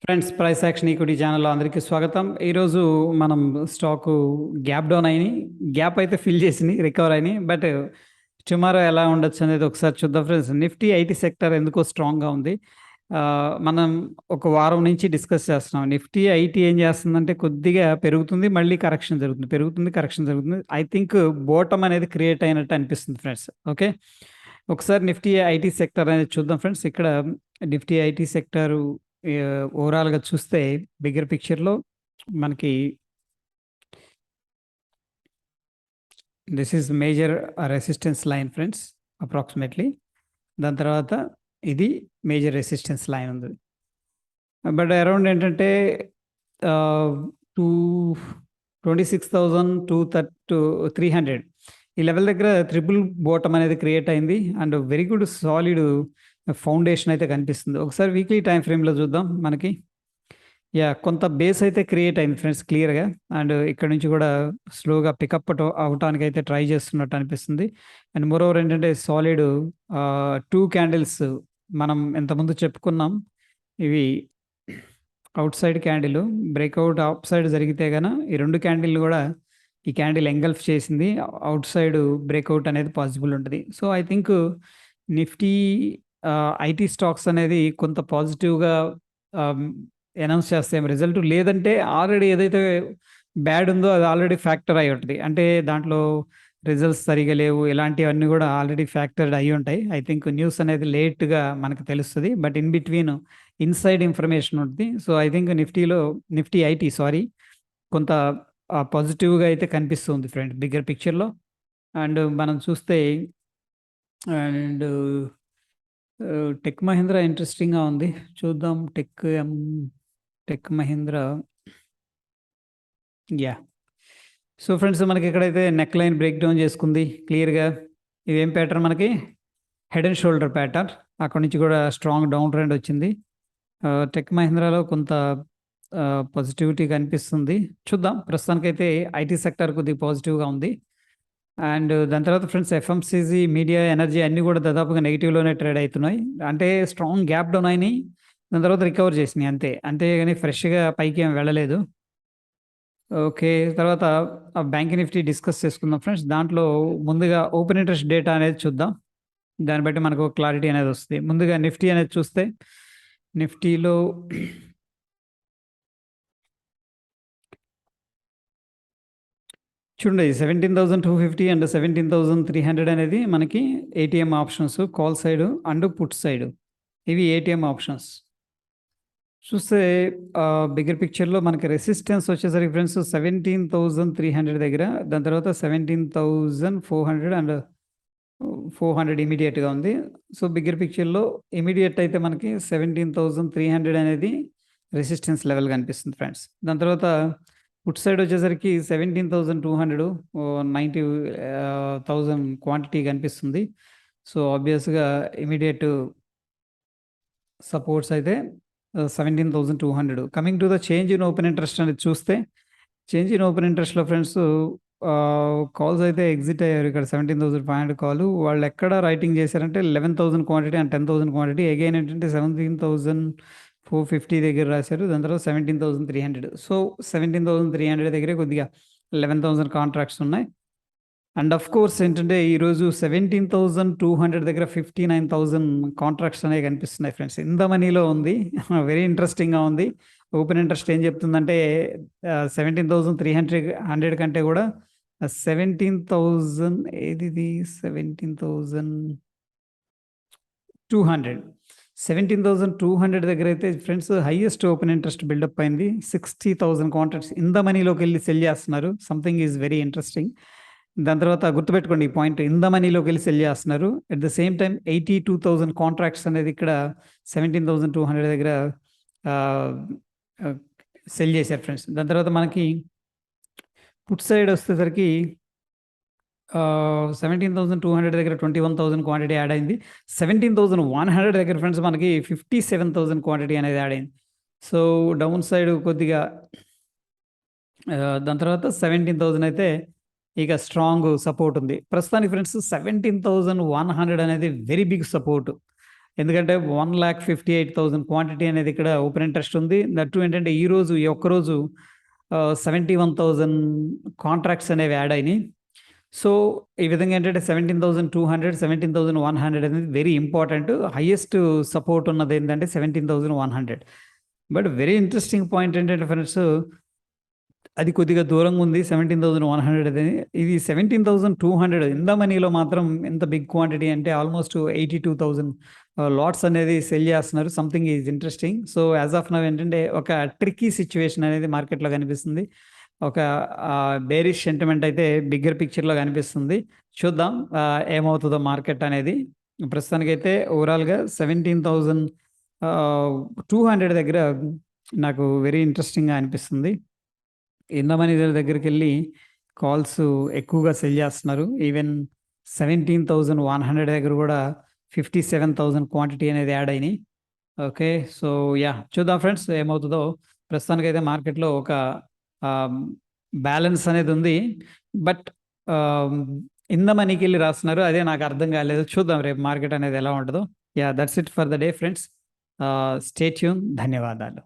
Friends, price action equity ఛానల్లో అందరికీ స్వాగతం. ఈరోజు మనం స్టాకు గ్యాప్ డౌన్ అయినాయి, గ్యాప్ అయితే ఫిల్ చేసినాయి, రికవర్ అయినాయి. బట్ టుమారో ఎలా ఉండొచ్చు అనేది ఒకసారి చూద్దాం ఫ్రెండ్స్. నిఫ్టీ ఐటీ సెక్టర్ ఎందుకో స్ట్రాంగ్గా ఉంది. మనం ఒక వారం నుంచి డిస్కస్ చేస్తున్నాం. నిఫ్టీ ఐటీ ఏం చేస్తుందంటే కొద్దిగా పెరుగుతుంది, మళ్ళీ కరెక్షన్ జరుగుతుంది, పెరుగుతుంది, కరెక్షన్ జరుగుతుంది. ఐ థింక్ బోటమ్ అనేది క్రియేట్ అయినట్టు అనిపిస్తుంది ఫ్రెండ్స్. ఓకే, ఒకసారి నిఫ్టీ ఐటీ సెక్టర్ అనేది చూద్దాం ఫ్రెండ్స్. ఇక్కడ నిఫ్టీ ఐటీ సెక్టర్ ఓవరాల్గా చూస్తే బిగ్గర్ పిక్చర్లో మనకి this is major resistance line friends, approximately. దాని తర్వాత ఇది మేజర్ రెసిస్టెన్స్ లైన్ ఉంది. బట్ అరౌండ్ ఏంటంటే 26,300 ఈ లెవెల్ దగ్గర ట్రిపుల్ బాటమ్ అనేది క్రియేట్ అయింది and very good solid foundation అయితే కనిపిస్తుంది. ఒకసారి వీక్లీ టైం ఫ్రేమ్లో చూద్దాం. మనకి కొంత బేస్ అయితే క్రియేట్ అయింది ఫ్రెండ్స్, క్లియర్గా. అండ్ ఇక్కడ నుంచి కూడా స్లోగా పికప్ అవటానికి అయితే ట్రై చేస్తున్నట్టు అనిపిస్తుంది. అండ్ మోరోవర్ ఏంటంటే సాలిడ్ 2 క్యాండిల్స్ మనం ఇంతకుముందు చెప్పుకున్నాం. ఇవి out side candle breakout up side జరిగితే గన ఈ 2 క్యాండిల్ కూడా ఈ క్యాండిల్ ఎంగల్ఫ్ చేసింది, అవుట్ సైడ్ బ్రేక్అవుట్ అనేది పాసిబుల్ ఉంటుంది. So I think Nifty IT stocks అనేది కొంత పాజిటివ్గా అనౌన్స్ చేస్తాం రిజల్ట్. లేదంటే ఆల్రెడీ ఏదైతే బ్యాడ్ ఉందో అది ఆల్రెడీ ఫ్యాక్టర్ అయి ఉంటుంది. అంటే దాంట్లో రిజల్ట్స్ సరిగా లేవు, ఇలాంటివన్నీ కూడా ఆల్రెడీ ఫ్యాక్టర్డ్ అయి ఉంటాయి. ఐ థింక్ న్యూస్ అనేది లేట్గా మనకు తెలుస్తుంది, but in between inside information ఉంటుంది. So I think Nifty IT కొంత పాజిటివ్గా అయితే కనిపిస్తుంది ఫ్రెండ్ బిగ్గర్ పిక్చర్లో. అండ్ మనం చూస్తే అండ్ టెక్ మహీంద్రా ఇంట్రెస్టింగ్గా ఉంది, చూద్దాం. టెక్ మహీంద్రా సో ఫ్రెండ్స్, మనకి ఎక్కడైతే నెక్ లైన్ బ్రేక్ డౌన్ చేసుకుంది క్లియర్గా. ఇదేం ప్యాటర్న్, మనకి హెడ్ అండ్ షోల్డర్ ప్యాటర్న్. అక్కడ నుంచి కూడా స్ట్రాంగ్ డౌన్ ట్రెండ్ వచ్చింది. టెక్ మహీంద్రాలో కొంత పాజిటివిటీ కనిపిస్తుంది, చూద్దాం. ప్రస్తుతానికైతే ఐటీ సెక్టర్ కొద్దిగా పాజిటివ్గా ఉంది. అండ్ దాని తర్వాత ఫ్రెండ్స్, ఎఫ్ఎంసీజీ, మీడియా, ఎనర్జీ అన్నీ కూడా దాదాపుగా నెగిటివ్లోనే ట్రేడ్ అవుతున్నాయి. అంటే స్ట్రాంగ్ గ్యాప్ డౌన్ అయినాయి, దాని తర్వాత రికవర్ చేసినాయి, అంతే కానీ ఫ్రెష్గా పైకి ఏం వెళ్ళలేదు. ఓకే, తర్వాత బ్యాంక్ నిఫ్టీ డిస్కస్ చేసుకుందాం ఫ్రెండ్స్. దాంట్లో ముందుగా ఓపెన్ ఇంట్రెస్ట్ డేటా అనేది చూద్దాం, దాన్ని బట్టి మనకు క్లారిటీ అనేది వస్తుంది. ముందుగా నిఫ్టీ అనేది చూస్తే నిఫ్టీలో చూడండి, 17,250 అండ్ 17,300 అనేది మనకి ATM options, call side and put side. ఇవి ఏటీఎం ఆప్షన్స్. చూస్తే బిగ్గర్ పిక్చర్లో మనకి రెసిస్టెన్స్ వచ్చేసరికి ఫ్రెండ్స్ 17,300 దగ్గర, దాని తర్వాత 17,400 అండ్ 400 ఇమీడియట్గా ఉంది. సో బిగ్గర్ పిక్చర్లో ఇమీడియట్ అయితే మనకి 17,300 అనేది రెసిస్టెన్స్ లెవెల్ కనిపిస్తుంది ఫ్రెండ్స్. దాని తర్వాత పుట్ సైడ్ వచ్చేసరికి 17,200 90,000 క్వాంటిటీ కనిపిస్తుంది. సో ఆబ్వియస్గా ఇమీడియట్ సపోర్ట్స్ అయితే 17,200. Coming to the change in open interest అనేది చూస్తే, చేంజ్ ఇన్ ఓపెన్ ఇంట్రెస్ట్లో ఫ్రెండ్స్ కాల్స్ అయితే ఎగ్జిట్ అయ్యారు. ఇక్కడ 17,500 కాల్ వాళ్ళు ఎక్కడ రైటింగ్ చేశారంటే 11,000 క్వాంటిటీ అండ్ 10,000 క్వాంటిటీ. అగైన్ ఏంటంటే 17,450 దగ్గర రాశారు, దాని తర్వాత 17,300. సో 17,300 దగ్గరే కొద్దిగా 11,000 కాంట్రాక్ట్స్ ఉన్నాయి. అండ్ ఆఫ్ కోర్స్ ఏంటంటే ఈరోజు 17,200 దగ్గర 59,000 కాంట్రాక్ట్స్ అనేవి కనిపిస్తున్నాయి ఫ్రెండ్స్. ఇంత మనీలో ఉంది, వెరీ ఇంట్రెస్టింగ్గా ఉంది. ఓపెన్ ఇంట్రెస్ట్ ఏం చెప్తుందంటే 17,300 కంటే కూడా 17,000 ఏది 17,200 దగ్గర అయితే friends highest open interest buildup అయింది. 60,000 కాంట్రాక్ట్స్ ఇన్ ద మనీలోకి వెళ్ళి సెల్ చేస్తున్నారు. Something is very interesting. దాని తర్వాత గుర్తుపెట్టుకోండి ఈ పాయింట్, ఇన్ ద మనీలోకి వెళ్ళి సెల్ చేస్తున్నారు. At the same time 82,000 contracts అనేది ఇక్కడ 17,200 దగ్గర సెల్ చేశారు ఫ్రెండ్స్. దాని తర్వాత మనకి పుట్ సైడ్ వచ్చేసరికి 17,200 దగ్గర 21,000 క్వాంటిటీ యాడ్ అయింది. 17,100 దగ్గర ఫ్రెండ్స్ మనకి 57,000 క్వాంటిటీ అనేది యాడ్ అయింది. సో డౌన్ సైడ్ కొద్దిగా దాని తర్వాత 17,000 అయితే ఇక స్ట్రాంగ్ సపోర్ట్ ఉంది ప్రస్తుతానికి ఫ్రెండ్స్. 17,100 అనేది వెరీ బిగ్ సపోర్ట్. ఎందుకంటే 1,58,000 క్వాంటిటీ అనేది ఇక్కడ ఓపెన్ ఇంట్రెస్ట్ ఉంది. దట్టు ఏంటంటే ఈరోజు ఈ ఒక్కరోజు 71,000 కాంట్రాక్ట్స్ అనేవి యాడ్ అయినాయి. సో, ఈ విధంగా ఏంటంటే 17,200, 17,100 అనేది వెరీ ఇంపార్టెంట్. హైయెస్ట్ సపోర్ట్ ఉన్నదేంటంటే 17,100. బట్ వెరీ ఇంట్రెస్టింగ్ పాయింట్ ఏంటంటే ఫ్రెండ్స్, అది కొద్దిగా దూరంగా ఉంది 17,100 అది. ఇది 17,200 ఇన్ ద మనీలో మాత్రం ఎంత బిగ్ క్వాంటిటీ అంటే ఆల్మోస్ట్ 82,000 లాట్స్ అనేది సెల్ చేస్తున్నారు. Something is interesting. So, as of now ఏంటంటే ఒక ట్రిక్కీ సిట్యుయేషన్ అనేది మార్కెట్‌లో కనిపిస్తుంది. ఒక బేరిష్ సెంటిమెంట్ అయితే బిగ్గర్ పిక్చర్‌లో కనిపిస్తుంది. చూద్దాం ఏమవుతదో మార్కెట్ అనేది. ప్రస్తుతానికైతే ఓవరాల్‌గా 17,200 దగ్గర నాకు వెరీ ఇంట్రెస్టింగ్‌గా అనిపిస్తుంది. ఇన్ మనీజర్ దగ్గరికెళ్ళి కాల్స్ ఎక్కువగా సెల్ చేస్తున్నారు. ఈవెన్ 17,100 దగ్గర కూడా 57,000 క్వాంటిటీ అనేది యాడ్ అయినాయి. ఓకే. So, yeah! చూద్దాం ఫ్రెండ్స్ ఏమవుతదో. ప్రస్తుతానికైతే మార్కెట్‌లో ఒక ఆహ్, బ్యాలెన్స్ అనేది ఉంది. బట్ ఆహ్, ఇన్ ద మనీకెళ్ళి రాస్తున్నారు. అదే నాకు అర్థం కాలేదు. చూద్దాం రేపు మార్కెట్ అనేది ఎలా ఉంటదో. Yeah! That's it for the day friends. Stay tune. ధన్యవాదాలు.